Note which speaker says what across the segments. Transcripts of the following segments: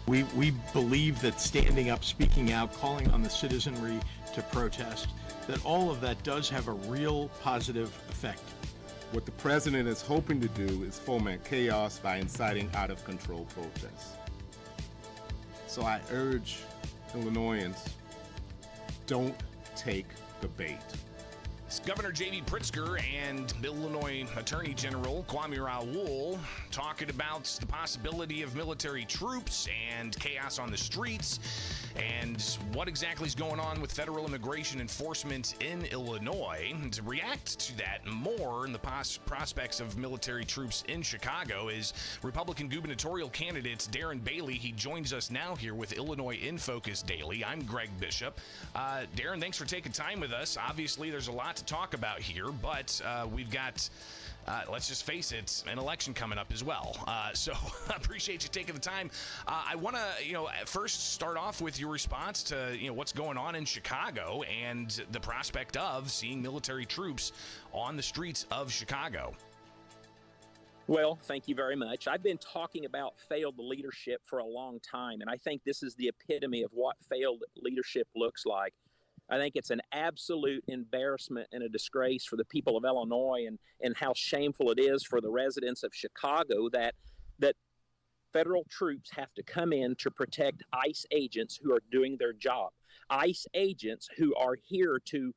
Speaker 1: We believe that standing up, speaking out, calling on the citizenry to protest, that all of that does have a real positive effect.
Speaker 2: What the president is hoping to do is foment chaos by inciting out-of-control protests. So I urge Illinoisans, don't take the bait.
Speaker 3: It's Governor J.B. Pritzker and Illinois Attorney General Kwame Raoul talking about the possibility of military troops and chaos on the streets and what exactly is going on with federal immigration enforcement in Illinois. And to react to that more in the prospects of military troops in Chicago is Republican gubernatorial candidate Darren Bailey. He joins us now here with Illinois in Focus Daily. I'm Greg Bishop. Darren, thanks for taking time with us. Obviously, there's a lot to talk about here, but we've got, let's just face it, an election coming up as well. So I appreciate you taking the time. I want to, first start off with your response to, what's going on in Chicago and the prospect of seeing military troops on the streets of Chicago.
Speaker 4: Well, thank you very much. I've been talking about failed leadership for a long time, and I think this is the epitome of what failed leadership looks like. I think it's an absolute embarrassment and a disgrace for the people of Illinois, and how shameful it is for the residents of Chicago that federal troops have to come in to protect ICE agents who are doing their job. ICE agents who are here to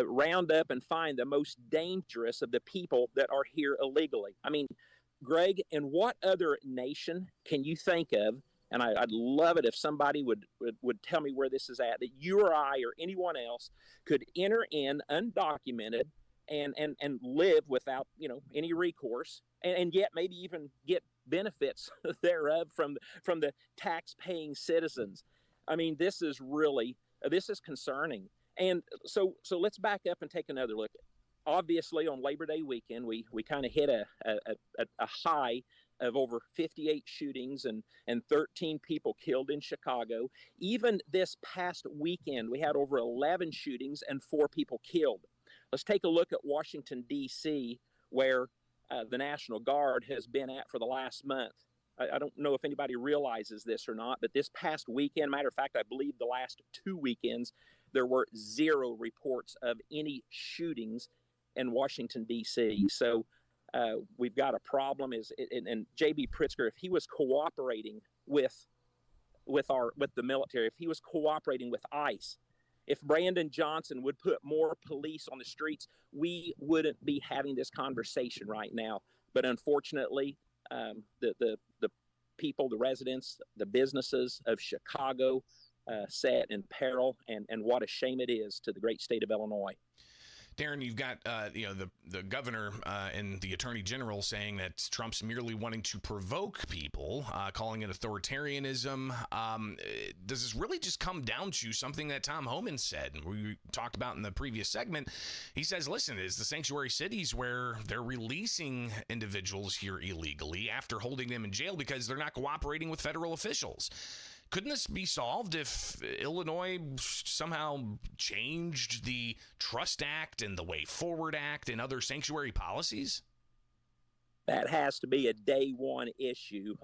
Speaker 4: round up and find the most dangerous of the people that are here illegally. I mean, Greg, in what other nation can you think of, and I'd love it if somebody would tell me where this is at, that you or I or anyone else could enter in undocumented and live without, any recourse, and yet maybe even get benefits thereof from the tax-paying citizens. I mean, this is concerning. And so let's back up and take another look. Obviously, on Labor Day weekend, we kind of hit a high of over 58 shootings and 13 people killed in Chicago. Even this past weekend, we had over 11 shootings and 4 people killed. Let's take a look at Washington, D.C., where the National Guard has been at for the last month. I don't know if anybody realizes this or not, but this past weekend, matter of fact, I believe the last 2 weekends, there were 0 reports of any shootings in Washington, D.C. So we've got a problem. And J.B. Pritzker, if he was cooperating with the military, if he was cooperating with ICE, if Brandon Johnson would put more police on the streets, we wouldn't be having this conversation right now. But unfortunately, the people, the residents, the businesses of Chicago set in peril, and what a shame it is to the great state of Illinois.
Speaker 3: Darren, you've got the governor and the attorney general saying that Trump's merely wanting to provoke people, calling it authoritarianism. Does this really just come down to something that Tom Homan said, and we talked about in the previous segment? He says, listen, it's the sanctuary cities where they're releasing individuals here illegally after holding them in jail because they're not cooperating with federal officials. Couldn't this be solved if Illinois somehow changed the Trust Act and the Way Forward Act and other sanctuary policies?
Speaker 4: That has to be a day one issue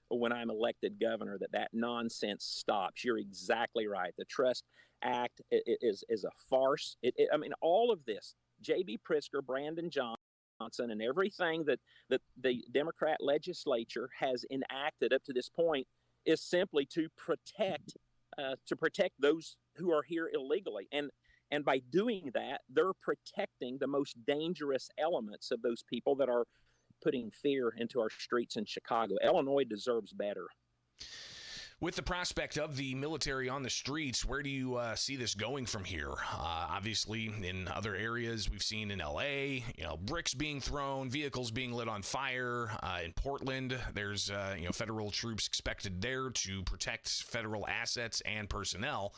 Speaker 4: when I'm elected governor, that nonsense stops. You're exactly right. The Trust Act is a farce. All of this, J.B. Pritzker, Brandon Johnson, and everything that the Democrat legislature has enacted up to this point is simply to protect those who are here illegally. And by doing that, they're protecting the most dangerous elements of those people that are putting fear into our streets in Chicago. Illinois deserves better.
Speaker 3: With the prospect of the military on the streets, where do you see this going from here? Obviously, in other areas, we've seen in L.A., bricks being thrown, vehicles being lit on fire. In Portland, there's federal troops expected there to protect federal assets and personnel.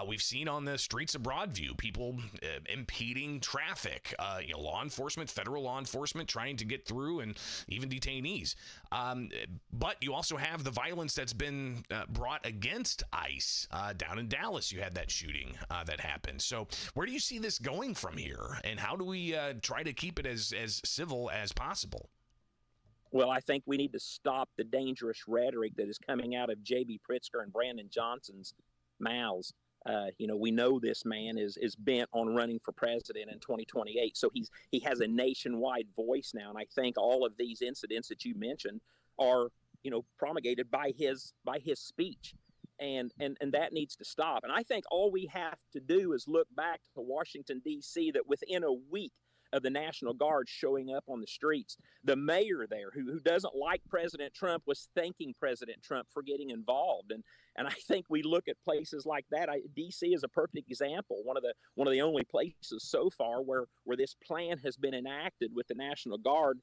Speaker 3: We've seen on the streets of Broadview people impeding traffic, law enforcement, federal law enforcement trying to get through, and even detainees. But you also have the violence that's been brought against ICE. Down in Dallas, you had that shooting that happened. So where do you see this going from here, and how do we try to keep it as civil as possible?
Speaker 4: Well, I think we need to stop the dangerous rhetoric that is coming out of J.B. Pritzker and Brandon Johnson's mouths. We know this man is bent on running for president in 2028, so he has a nationwide voice now, and I think all of these incidents that you mentioned are promulgated by his speech, and that needs to stop. And I think all we have to do is look back to Washington D.C. that within a week of the National Guard showing up on the streets, the mayor there, who doesn't like President Trump, was thanking President Trump for getting involved. And I think we look at places like that. D.C. is a perfect example. One of the only places so far where this plan has been enacted, with the National Guard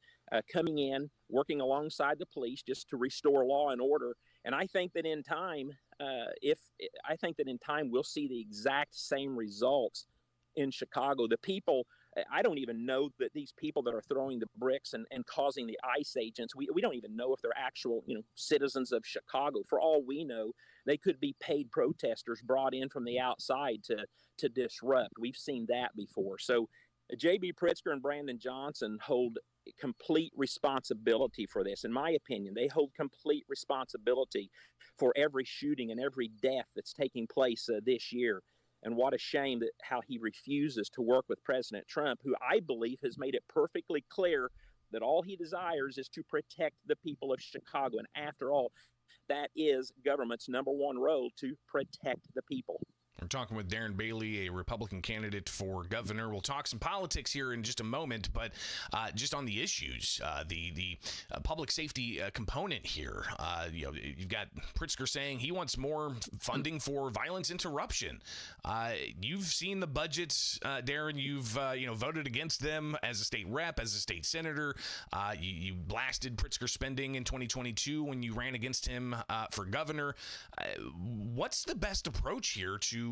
Speaker 4: coming in, working alongside the police just to restore law and order. And I think that in time, we'll see the exact same results in Chicago. The people, I don't even know that these people that are throwing the bricks and causing the ICE agents, we don't even know if they're actual citizens of Chicago. For all we know, they could be paid protesters brought in from the outside to disrupt. We've seen that before. So J.B. Pritzker and Brandon Johnson hold complete responsibility for this. In my opinion, they hold complete responsibility for every shooting and every death that's taking place this year. And what a shame that how he refuses to work with President Trump, who I believe has made it perfectly clear that all he desires is to protect the people of Chicago. And after all, that is government's number one role, to protect the people.
Speaker 3: We're talking with Darren Bailey, a Republican candidate for governor. We'll talk some politics here in just a moment, but just on the issues, the public safety component here. You've got Pritzker saying he wants more funding for violence interruption. You've seen the budgets, Darren. You've voted against them as a state rep, as a state senator. You blasted Pritzker spending in 2022 when you ran against him for governor. What's the best approach here to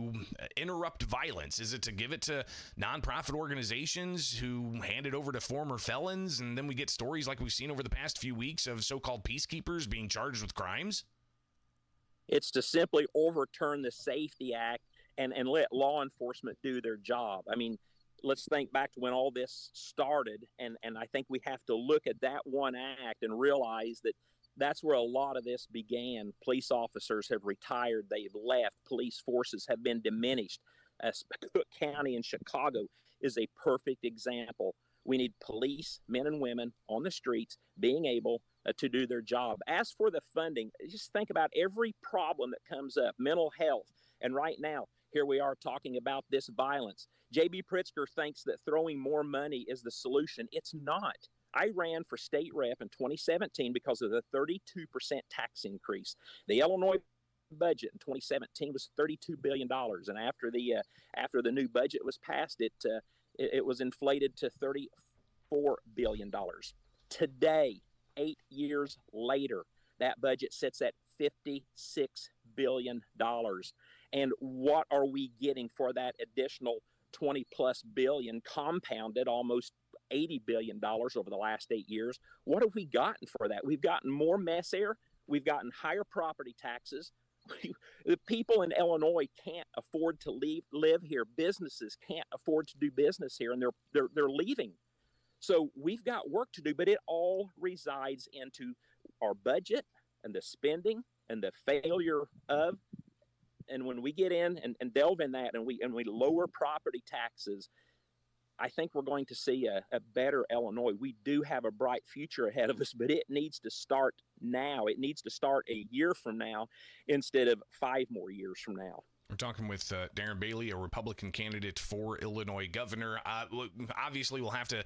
Speaker 3: interrupt violence? Is it to give it to nonprofit organizations who hand it over to former felons, and then we get stories like we've seen over the past few weeks of so-called peacekeepers being charged with crimes?
Speaker 4: It's to simply overturn the Safety Act and let law enforcement do their job. I mean, let's think back to when all this started, and I think we have to look at that one act and realize that that's where a lot of this began. Police officers have retired. They've left. Police forces have been diminished. Cook County in Chicago is a perfect example. We need police, men and women on the streets, being able to do their job. As for the funding, just think about every problem that comes up, mental health. And right now, here we are talking about this violence. J.B. Pritzker thinks that throwing more money is the solution. It's not. I ran for state rep in 2017 because of the 32% tax increase. The Illinois budget in 2017 was $32 billion, and after the new budget was passed, it was inflated to $34 billion. Today, 8 years later, that budget sits at $56 billion. And what are we getting for that additional 20 plus billion, compounded almost $80 billion over the last 8 years? What have we gotten for that? We've gotten more mess air. We've gotten higher property taxes. The people in Illinois can't afford to live here. Businesses can't afford to do business here, and they're leaving. So we've got work to do, but it all resides into our budget and the spending and the failure of. And when we get in and delve in that, and we lower property taxes, I think we're going to see a better Illinois. We do have a bright future ahead of us, but it needs to start now. It needs to start a year from now instead of 5 more years from now.
Speaker 3: We're talking with Darren Bailey, a Republican candidate for Illinois governor. Obviously, we'll have to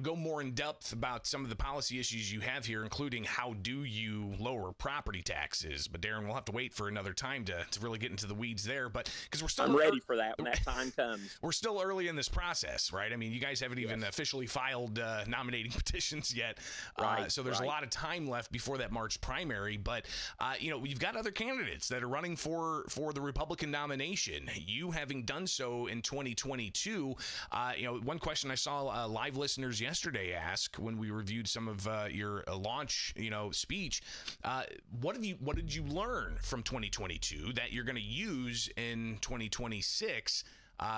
Speaker 3: go more in depth about some of the policy issues you have here, including how do you lower property taxes. But Darren, we'll have to wait for another time to really get into the weeds there. But because
Speaker 4: I'm ready for that when that time comes.
Speaker 3: We're still early in this process, right? I mean, you guys haven't even officially filed nominating petitions yet.
Speaker 4: Right.
Speaker 3: So there's a lot of time left before that March primary. But you've got other candidates that are running for the Republican nomination. You having done so in 2022, one question I saw live listeners yesterday ask when we reviewed some of your launch, speech. What did you learn from 2022 that you're going to use in 2026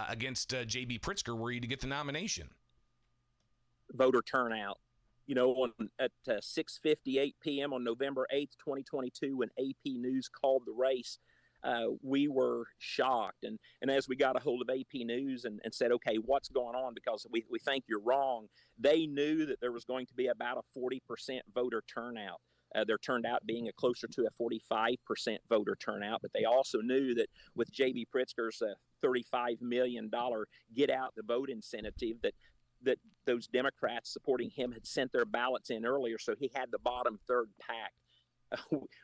Speaker 3: against J.B. Pritzker, were you to get the nomination?
Speaker 4: Voter turnout. At 6:58 p.m. on November 8th, 2022, when AP News called the race, we were shocked. And as we got a hold of AP News and said, okay, what's going on? Because we think you're wrong. They knew that there was going to be about a 40% voter turnout. There turned out being closer to a 45% voter turnout, but they also knew that with J.B. Pritzker's $35 million get out the vote incentive, that those Democrats supporting him had sent their ballots in earlier, so he had the bottom third packed.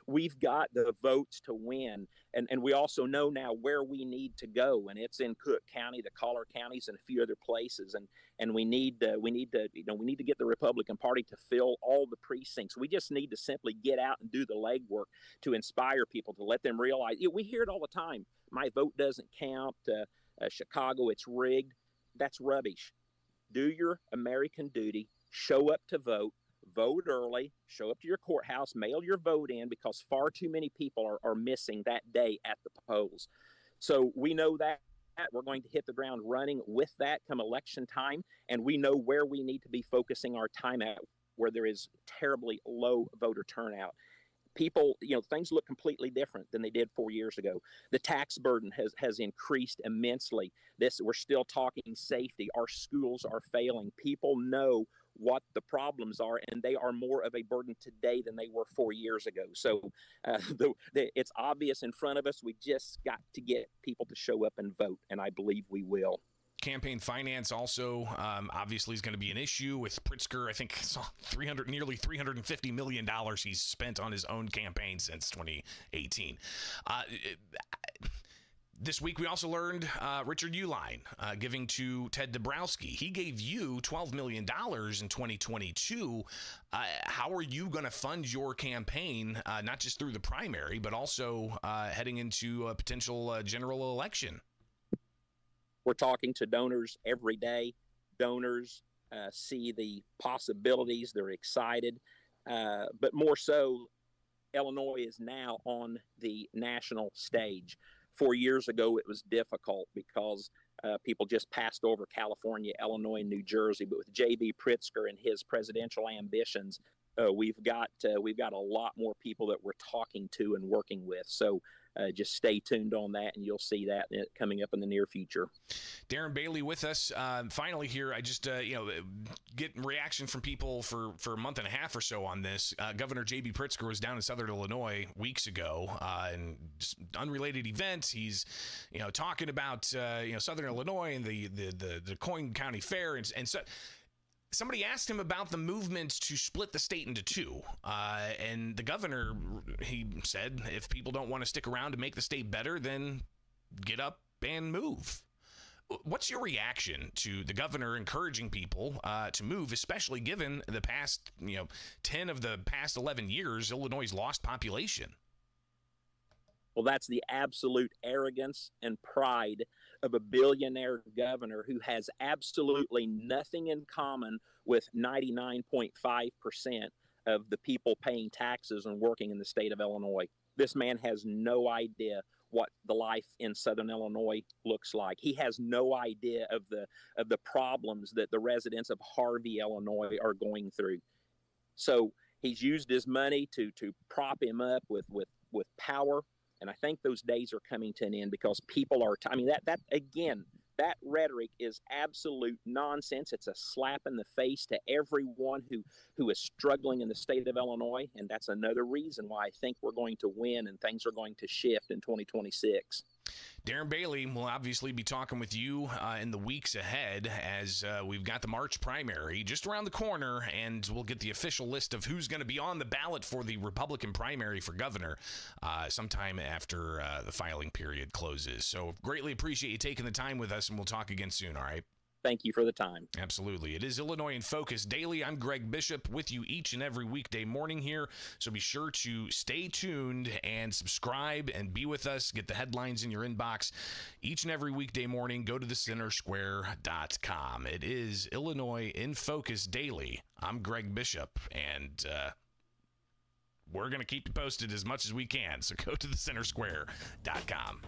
Speaker 4: We've got the votes to win, and we also know now where we need to go, and it's in Cook County, the Collar counties, and a few other places, and we need to get the Republican Party to fill all the precincts. We just need to simply get out and do the legwork to inspire people, to let them realize. We hear it all the time. My vote doesn't count. Chicago, it's rigged. That's rubbish. Do your American duty. Show up to vote. Vote early, show up to your courthouse, mail your vote in, because far too many people are missing that day at the polls. So we know that we're going to hit the ground running with that come election time, and we know where we need to be focusing our time at, where there is terribly low voter turnout. People, things look completely different than they did 4 years ago. The tax burden has increased immensely. We're still talking safety. Our schools are failing. People know what the problems are, and they are more of a burden today than they were 4 years ago. So it's obvious in front of us. We just got to get people to show up and vote, and I believe we will.
Speaker 3: Campaign finance also obviously is going to be an issue with Pritzker. I think nearly $350 million he's spent on his own campaign since 2018. This week, we also learned Richard Uihlein giving to Ted Dabrowski. He gave you $12 million in 2022. How are you going to fund your campaign, not just through the primary, but also heading into a potential general election?
Speaker 4: We're talking to donors every day. Donors see the possibilities. They're excited. But more so, Illinois is now on the national stage. 4 years ago, it was difficult because people just passed over California, Illinois, and New Jersey. But with J.B. Pritzker and his presidential ambitions, we've got a lot more people that we're talking to and working with. So just stay tuned on that, and you'll see that coming up in the near future.
Speaker 3: Darren Bailey with us. Finally here, I just, get reaction from people for a month and a half or so on this. Governor J.B. Pritzker was down in Southern Illinois weeks ago, and just unrelated events. He's, talking about, Southern Illinois and the Coin County Fair and so. Somebody asked him about the movement to split the state into two, and the governor, he said, if people don't want to stick around to make the state better, then get up and move. What's your reaction to the governor encouraging people to move, especially given the past, 10 of the past 11 years, Illinois' lost population?
Speaker 4: Well, that's the absolute arrogance and pride of a billionaire governor who has absolutely nothing in common with 99.5% of the people paying taxes and working in the state of Illinois. This man has no idea what the life in Southern Illinois looks like. He has no idea of the problems that the residents of Harvey, Illinois are going through. So he's used his money to prop him up with power. And I think those days are coming to an end because people are, that rhetoric is absolute nonsense. It's a slap in the face to everyone who is struggling in the state of Illinois. And that's another reason why I think we're going to win and things are going to shift in 2026.
Speaker 3: Darren Bailey will obviously be talking with you in the weeks ahead as we've got the March primary just around the corner, and we'll get the official list of who's going to be on the ballot for the Republican primary for governor sometime after the filing period closes. So greatly appreciate you taking the time with us, and we'll talk again soon, all right?
Speaker 4: Thank you for the time.
Speaker 3: Absolutely. It is Illinois in Focus Daily. I'm Greg Bishop with you each and every weekday morning here. So be sure to stay tuned and subscribe and be with us. Get the headlines in your inbox each and every weekday morning. Go to thecentersquare.com. It is Illinois in Focus Daily. I'm Greg Bishop, and we're going to keep you posted as much as we can. So go to thecentersquare.com.